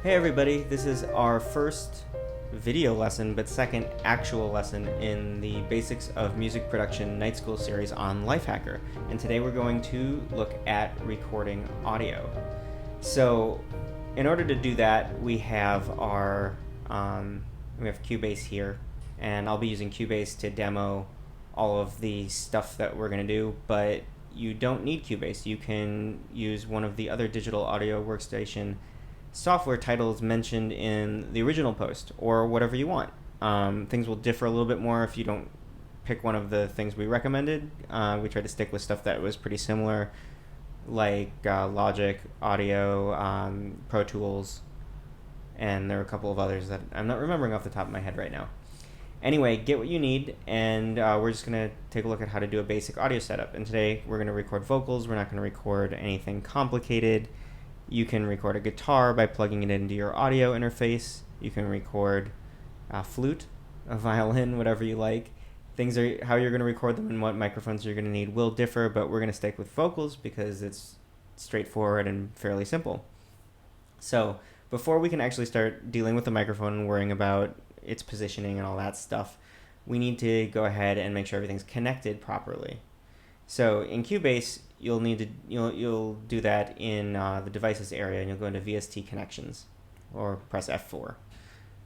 Hey everybody, this is our first video lesson, but second actual lesson in the Basics of Music Production Night School series on Lifehacker. And today we're going to look at recording audio. So in order to do that, we have our Cubase here, and I'll be using Cubase to demo all of the stuff that we're going to do, but you don't need Cubase. You can use one of the other digital audio workstation software titles mentioned in the original post, or whatever you want. Things will differ a little bit more if you don't pick one of the things we recommended. We tried to stick with stuff that was pretty similar, like Logic, Audio, Pro Tools, and there are a couple of others that I'm not remembering off the top of my head right now. Anyway, get what you need, and we're just going to take a look at how to do a basic audio setup. And today we're going to record vocals. We're not going to record anything complicated. You can record a guitar by plugging it into your audio interface. You can record a flute, a violin, whatever you like. Things are how you're going to record them and what microphones you're going to need will differ, but we're going to stick with vocals because it's straightforward and fairly simple. So before we can actually start dealing with the microphone and worrying about its positioning and all that stuff, we need to go ahead and make sure everything's connected properly. So in Cubase, you'll do that in the devices area, and you'll go into VST connections or press F4.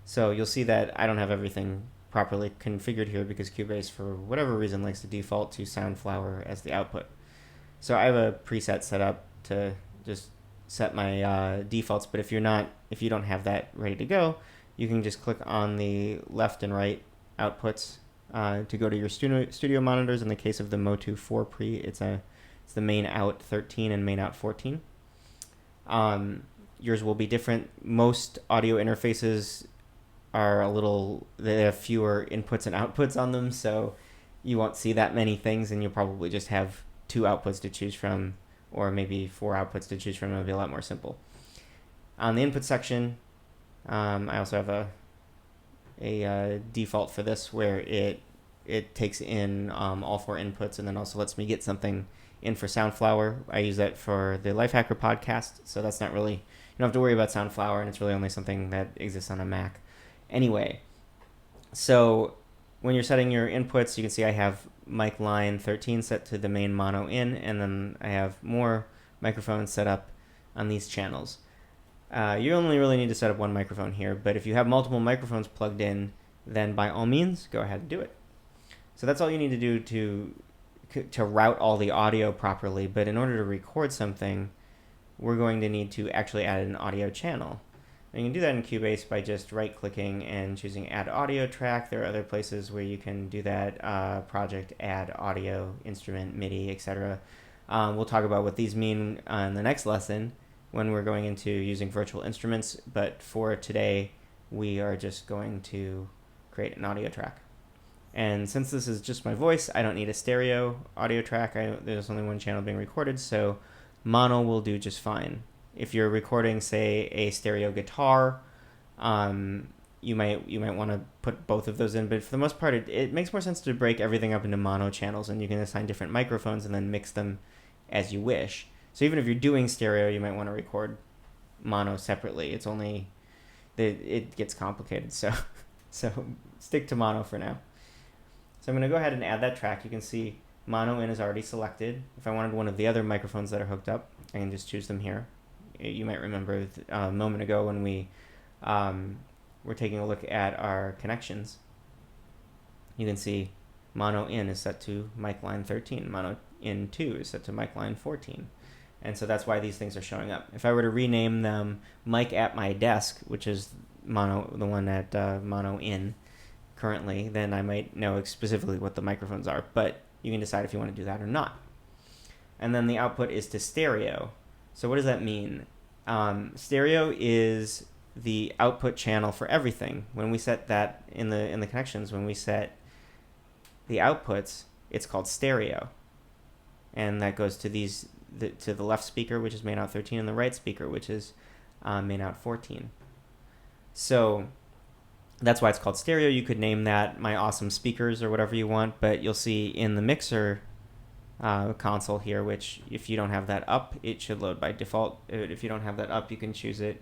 So you'll see that I don't have everything properly configured here because Cubase, for whatever reason, likes to default to Soundflower as the output. So I have a preset set up to just set my defaults, but if you don't have that ready to go, you can just click on the left and right outputs to go to your studio monitors. In the case of the Motu 4 Pre, it's the main out 13 and main out 14. Yours will be different. Most audio interfaces they have fewer inputs and outputs on them, so you won't see that many things, and you'll probably just have 2 outputs to choose from, or maybe 4 outputs to choose from. It'll be a lot more simple. On the input section, I also have a default for this where it takes in all 4 inputs and then also lets me get something in for Soundflower. I use that for the Lifehacker podcast, so that's not really, you don't have to worry about Soundflower, and it's really only something that exists on a Mac. Anyway, so when you're setting your inputs, you can see I have mic line 13 set to the main mono in, and then I have more microphones set up on these channels. You only really need to set up one microphone here, but if you have multiple microphones plugged in, then by all means, go ahead and do it. So that's all you need to do to route all the audio properly, but in order to record something, we're going to need to actually add an audio channel. And you can do that in Cubase by just right-clicking and choosing Add Audio Track. There are other places where you can do that, Project, Add Audio, Instrument, MIDI, etc. We'll talk about what these mean in the next lesson when we're going into using virtual instruments, but for today, we are just going to create an audio track. And since this is just my voice, I don't need a stereo audio track. There's only one channel being recorded, so mono will do just fine. If you're recording, say, a stereo guitar, you might want to put both of those in, but for the most part, it makes more sense to break everything up into mono channels, and you can assign different microphones and then mix them as you wish. So even if you're doing stereo, you might want to record mono separately. It gets complicated, so stick to mono for now. So I'm going to go ahead and add that track. You can see mono in is already selected. If I wanted one of the other microphones that are hooked up, I can just choose them here. You might remember a moment ago when we were taking a look at our connections. You can see mono in is set to mic line 13. Mono in 2 is set to mic line 14. And so that's why these things are showing up. If I were to rename them mic at my desk, which is mono, the one at mono in currently, then I might know specifically what the microphones are. But you can decide if you want to do that or not. And then the output is to stereo. So what does that mean? Stereo is the output channel for everything. When we set that in the connections, when we set the outputs, it's called stereo. And that goes to to the left speaker, which is main out 13, and the right speaker, which is main out 14. So that's why it's called stereo. You could name that My Awesome Speakers or whatever you want, but you'll see in the mixer console here, which if you don't have that up, it should load by default. If you don't have that up, you can choose it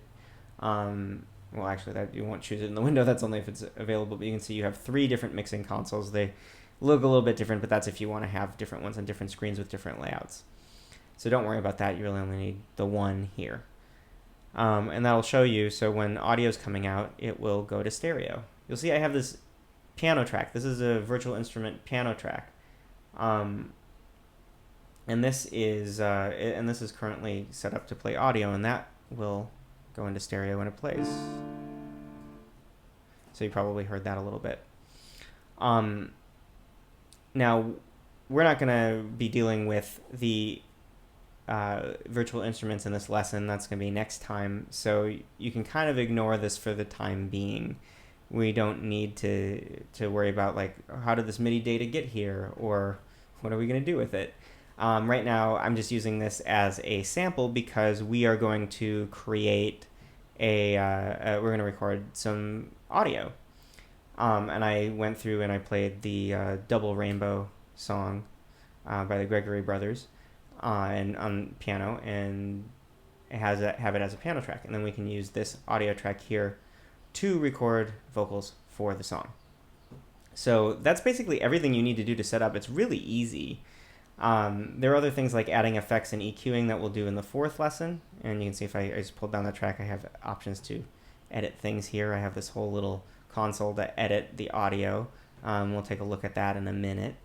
Well, actually, that you won't choose it in the window. That's only if it's available. But you can see you have 3 different mixing consoles. They look a little bit different, but that's if you want to have different ones on different screens with different layouts. So don't worry about that. You really only need the one here. And that'll show you, so when audio is coming out, it will go to stereo. You'll see I have this piano track. This is a virtual instrument piano track. And this is currently set up to play audio, and that will go into stereo when it plays. So you probably heard that a little bit. Now, we're not going to be dealing with the virtual instruments in this lesson. That's going to be next time. So you can kind of ignore this for the time being. We don't need to worry about, like, how did this MIDI data get here, or what are we going to do with it? Right now, I'm just using this as a sample because we are going to create we're going to record some audio. And I went through and I played the Double Rainbow song by the Gregory Brothers and on piano, and have it as a piano track. And then we can use this audio track here to record vocals for the song. So that's basically everything you need to do to set up. It's really easy. There are other things like adding effects and EQing that we'll do in the 4th lesson. And you can see if I just pulled down the track, I have options to edit things here. I have this whole little console to edit the audio. We'll take a look at that in a minute.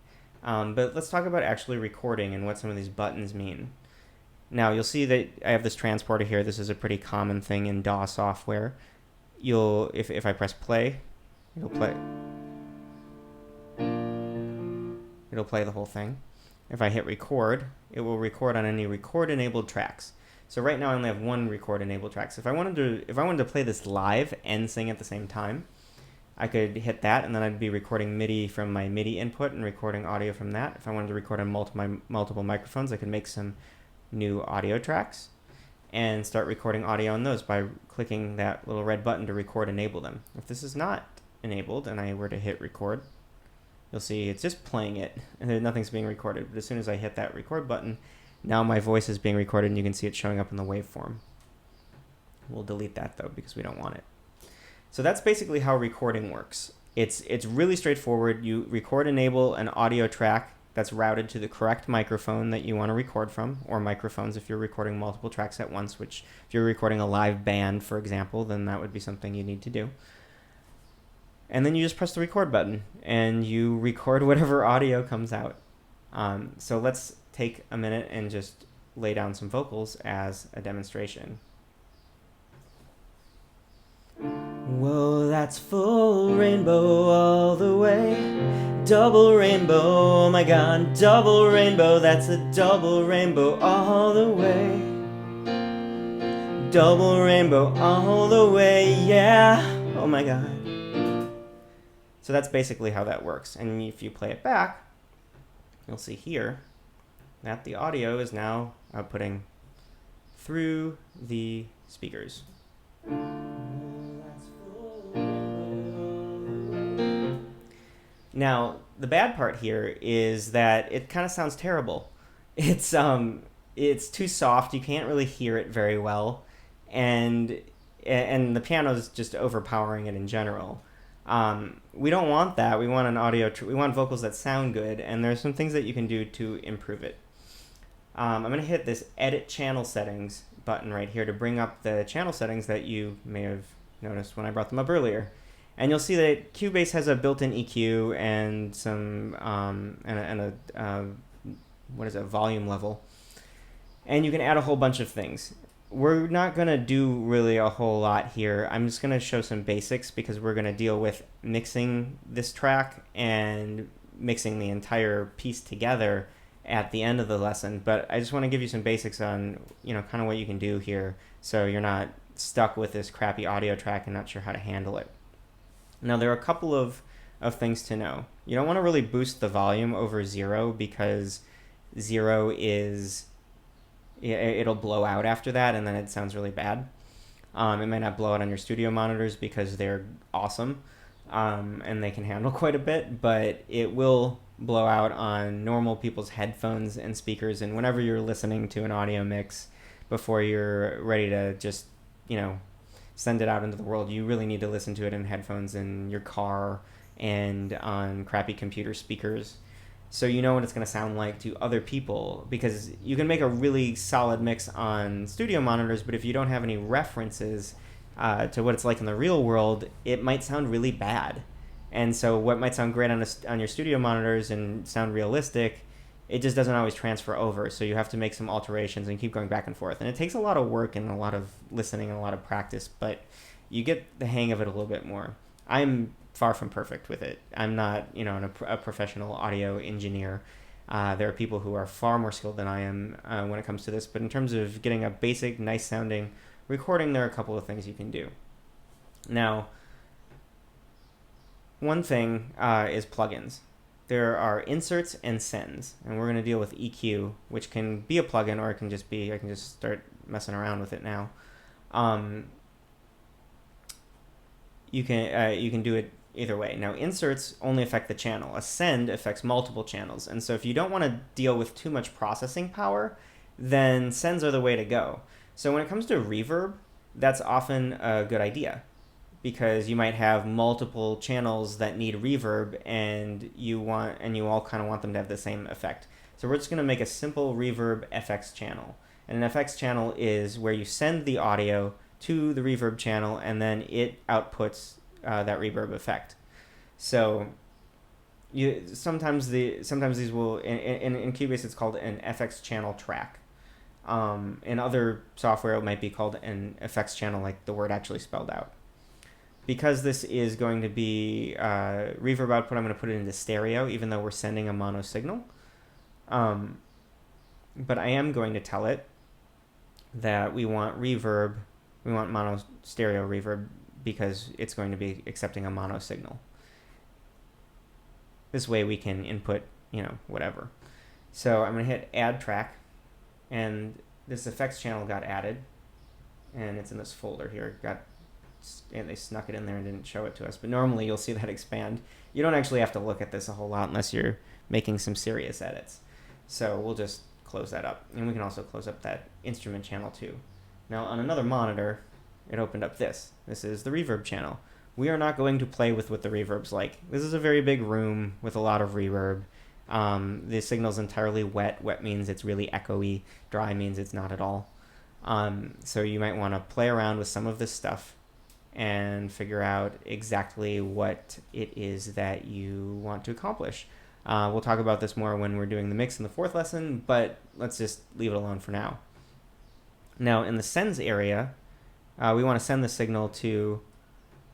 But let's talk about actually recording and what some of these buttons mean. Now, you'll see that I have this transporter here. This is a pretty common thing in DAW software. If I press play, it'll play the whole thing. If I hit record, it will record on any record-enabled tracks. So right now I only have 1 record-enabled track. So if I wanted to play this live and sing at the same time, I could hit that, and then I'd be recording MIDI from my MIDI input and recording audio from that. If I wanted to record on multiple microphones, I could make some new audio tracks and start recording audio on those by clicking that little red button to record enable them. If this is not enabled and I were to hit record, you'll see it's just playing it and nothing's being recorded. But as soon as I hit that record button, now my voice is being recorded and you can see it showing up in the waveform. We'll delete that though because we don't want it. So that's basically how recording works. It's really straightforward. You record enable an audio track that's routed to the correct microphone that you want to record from, or microphones if you're recording multiple tracks at once, which if you're recording a live band, for example, then that would be something you need to do. And then you just press the record button and you record whatever audio comes out. So let's take a minute and just lay down some vocals as a demonstration. Whoa, that's full rainbow all the way. Double rainbow, oh my god, double rainbow, that's a double rainbow all the way. Double rainbow all the way, yeah, oh my god. So that's basically how that works. And if you play it back, you'll see here that the audio is now outputting through the speakers. Now, the bad part here is that it kind of sounds terrible. It's too soft. You can't really hear it very well, and the piano is just overpowering it in general. We don't want that. We want we want vocals that sound good, and there's some things that you can do to improve it. I'm going to hit this Edit Channel Settings button right here to bring up the channel settings that you may have noticed when I brought them up earlier. And you'll see that Cubase has a built-in EQ and some volume level. And you can add a whole bunch of things. We're not going to do really a whole lot here. I'm just going to show some basics because we're going to deal with mixing this track and mixing the entire piece together at the end of the lesson. But I just want to give you some basics on, kind of what you can do here so you're not stuck with this crappy audio track and not sure how to handle it. Now, there are a couple of things to know. You don't want to really boost the volume over 0 because 0 it'll blow out after that and then it sounds really bad. It might not blow out on your studio monitors because they're awesome and they can handle quite a bit, but it will blow out on normal people's headphones and speakers and whenever you're listening to an audio mix before you're ready to just, send it out into the world, you really need to listen to it in headphones in your car and on crappy computer speakers, so you know what it's going to sound like to other people. Because you can make a really solid mix on studio monitors, but if you don't have any references to what it's like in the real world, it might sound really bad. And so what might sound great on your studio monitors and sound realistic, it just doesn't always transfer over. So you have to make some alterations and keep going back and forth. And it takes a lot of work and a lot of listening and a lot of practice, but you get the hang of it a little bit more. I'm far from perfect with it. I'm not, a professional audio engineer. There are people who are far more skilled than I am when it comes to this. But in terms of getting a basic, nice sounding recording, there are a couple of things you can do. Now, one thing is plugins. There are inserts and sends, and we're going to deal with EQ, which can be a plugin, or it can just be, I can just start messing around with it now. You can do it either way. Now, inserts only affect the channel. A send affects multiple channels, and so if you don't want to deal with too much processing power, then sends are the way to go. So when it comes to reverb, that's often a good idea, because you might have multiple channels that need reverb, and you all kind of want them to have the same effect. So we're just going to make a simple reverb FX channel. And an FX channel is where you send the audio to the reverb channel, and then it outputs that reverb effect. So sometimes these will in Cubase it's called an FX channel track. In other software it might be called an FX channel, like the word actually spelled out. Because this is going to be reverb output, I'm going to put it into stereo, even though we're sending a mono signal. But I am going to tell it that we want mono stereo reverb, because it's going to be accepting a mono signal. This way we can input, whatever. So I'm going to hit add track, and this effects channel got added, and it's in this folder here. And they snuck it in there and didn't show it to us, but normally you'll see that expand. You don't actually have to look at this a whole lot unless you're making some serious edits. So we'll just close that up, and we can also close up that instrument channel too. Now on another monitor, it opened up this. This is the reverb channel. We are not going to play with what the reverb's like. This is a very big room with a lot of reverb. The signal's entirely wet. Wet means it's really echoey. Dry means it's not at all. So you might want to play around with some of this stuff and figure out exactly what it is that you want to accomplish. We'll talk about this more when we're doing the mix in the fourth lesson, but let's just leave it alone for now. Now, in the sends area, we want to send the signal to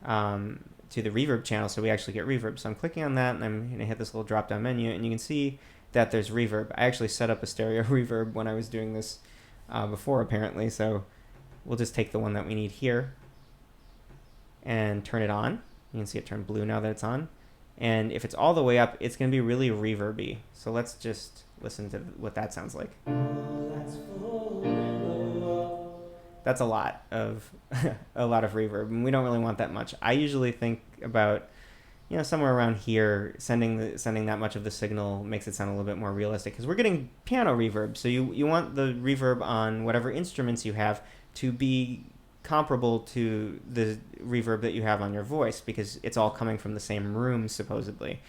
the reverb channel, so we actually get reverb. So I'm clicking on that, and I'm going to hit this little drop-down menu, and you can see that there's reverb. I actually set up a stereo reverb when I was doing this before, apparently, so we'll just take the one that we need here and turn it on. You can see it turn blue now that it's on. And if it's all the way up, it's going to be really reverby. So let's just listen to what that sounds like. That's a lot of reverb, and we don't really want that much. I usually think about, somewhere around here, sending that much of the signal makes it sound a little bit more realistic, because we're getting piano reverb. So you want the reverb on whatever instruments you have to be comparable to the reverb that you have on your voice, because it's all coming from the same room, supposedly.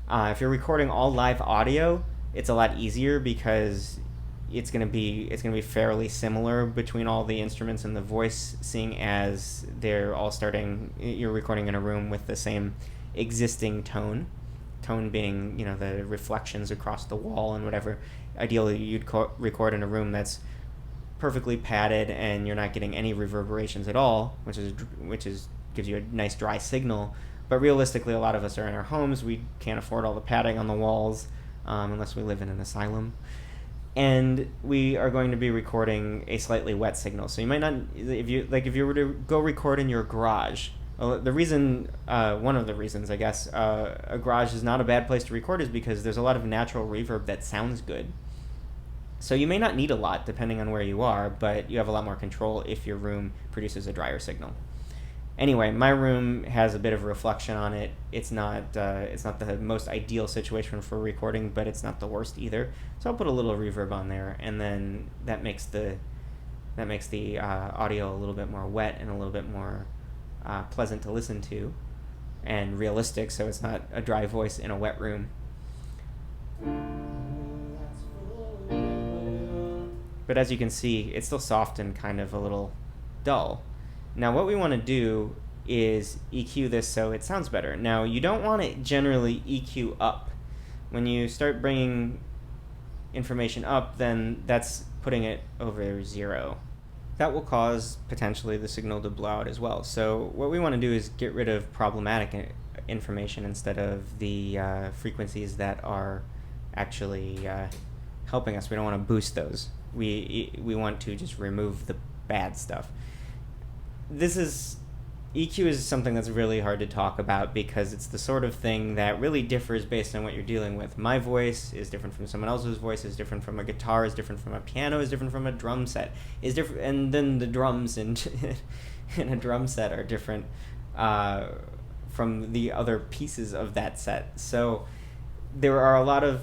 If you're recording all live audio, it's a lot easier, because it's gonna be fairly similar between all the instruments and the voice, seeing as they're all you're recording in a room with the same existing tone being the reflections across the wall and whatever. Ideally you'd record in a room that's perfectly padded and you're not getting any reverberations at all, which gives you a nice dry signal. But realistically, a lot of us are in our homes. We can't afford all the padding on the walls unless we live in an asylum. And we are going to be recording a slightly wet signal. So you might not, if you were to go record in your garage, one of the reasons, I guess, a garage is not a bad place to record is because there's a lot of natural reverb that sounds good. So you may not need a lot depending on where you are, but you have a lot more control if your room produces a drier signal. Anyway, my room has a bit of reflection on it. It's not the most ideal situation for recording, but it's not the worst either. So I'll put a little reverb on there, and then that makes the that makes the audio a little bit more wet and a little bit more pleasant to listen to and realistic, so it's not a dry voice in a wet room. But as you can see, it's still soft and kind of a little dull. Now what we want to do is EQ this so it sounds better. Now you don't want to generally EQ up. When you start bringing information up, then that's putting it over 0. That will cause potentially the signal to blow out as well. So what we want to do is get rid of problematic information instead of the frequencies that are actually helping us. We don't want to boost those. We want to just remove the bad stuff. EQ is something that's really hard to talk about because it's the sort of thing that really differs based on what you're dealing with. My voice is different from someone else's voice, is different from a guitar, is different from a piano, is different from a drum set, is different, and then the drums in a drum set are different from the other pieces of that set. So there are a lot of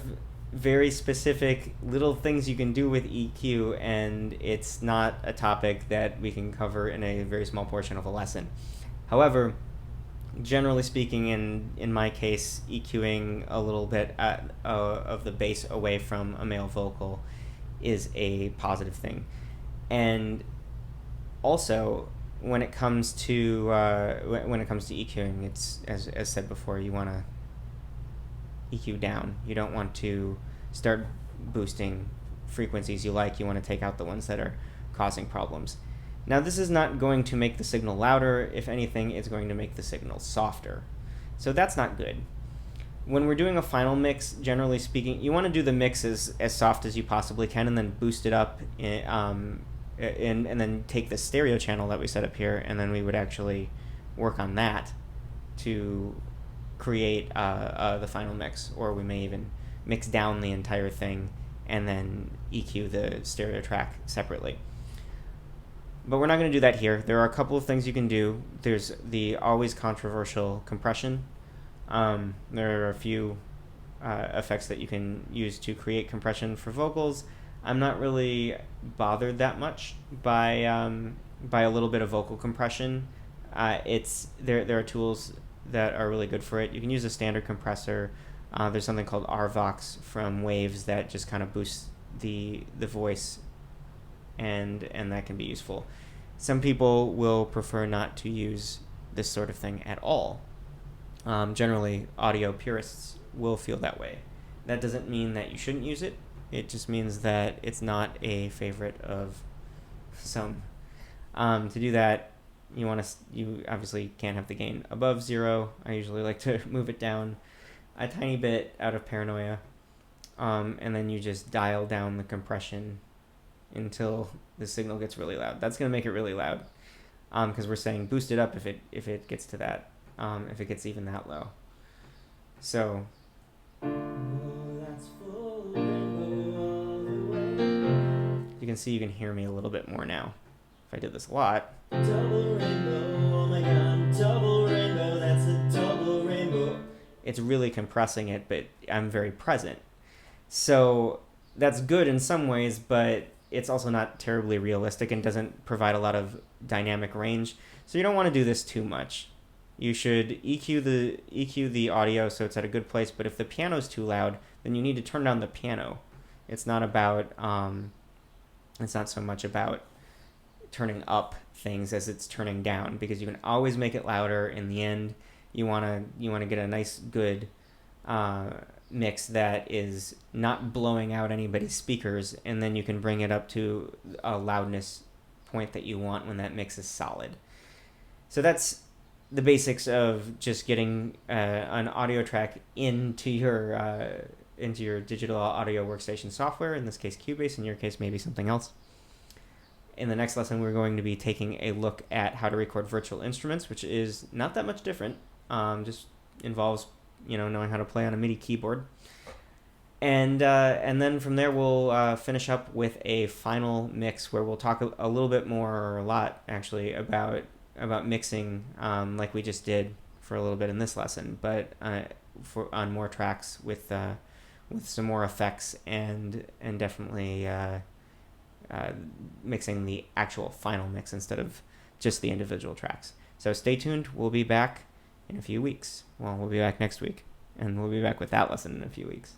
very specific little things you can do with EQ, and it's not a topic that we can cover in a very small portion of a lesson. However, generally speaking, in my case, EQing a little bit of the bass away from a male vocal is a positive thing. And also, when it comes to EQing, it's as said before, you want to EQ down. You don't want to start boosting frequencies you like. You want to take out the ones that are causing problems. Now, this is not going to make the signal louder. If anything, it's going to make the signal softer. So that's not good. When we're doing a final mix, generally speaking, you want to do the mix as soft as you possibly can and then boost it up and then take the stereo channel that we set up here, and then we would actually work on that to create the final mix, or we may even mix down the entire thing and then EQ the stereo track separately. But we're not going to do that here. There are a couple of things you can do. There's the always controversial compression. There are a few effects that you can use to create compression for vocals. I'm not really bothered that much by a little bit of vocal compression. There are tools that are really good for it. You can use a standard compressor. There's something called RVox from Waves that just kind of boosts the voice, and that can be useful. Some people will prefer not to use this sort of thing at all. Generally, audio purists will feel that way. That doesn't mean that you shouldn't use it. It just means that it's not a favorite of some. To do that, you obviously can't have the gain above 0. I usually like to move it down a tiny bit out of paranoia, and then you just dial down the compression until the signal gets really loud. That's going to make it really loud, because we're saying boost it up if it gets to that, if it gets even that low. So you can see you can hear me a little bit more now. If I did this a lot. Double rainbow, oh my God, double rainbow, that's a double rainbow. It's really compressing it, but I'm very present. So that's good in some ways, but it's also not terribly realistic and doesn't provide a lot of dynamic range. So you don't want to do this too much. You should EQ the audio so it's at a good place, but if the piano's too loud, then you need to turn down the piano. It's not so much about turning up things as it's turning down, because you can always make it louder in the end. You want to get a nice good mix that is not blowing out anybody's speakers, and then you can bring it up to a loudness point that you want when that mix is solid. So that's the basics of just getting an audio track into your digital audio workstation software, in this case Cubase, in your case maybe something else. In the next lesson, we're going to be taking a look at how to record virtual instruments, which is not that much different. Just involves knowing how to play on a MIDI keyboard, and then from there we'll finish up with a final mix where we'll talk a little bit more, or a lot actually, about mixing, like we just did for a little bit in this lesson, but on more tracks with some more effects and definitely mixing the actual final mix instead of just the individual tracks. So stay tuned. We'll be back in a few weeks. Well, we'll be back next week, and we'll be back with that lesson in a few weeks.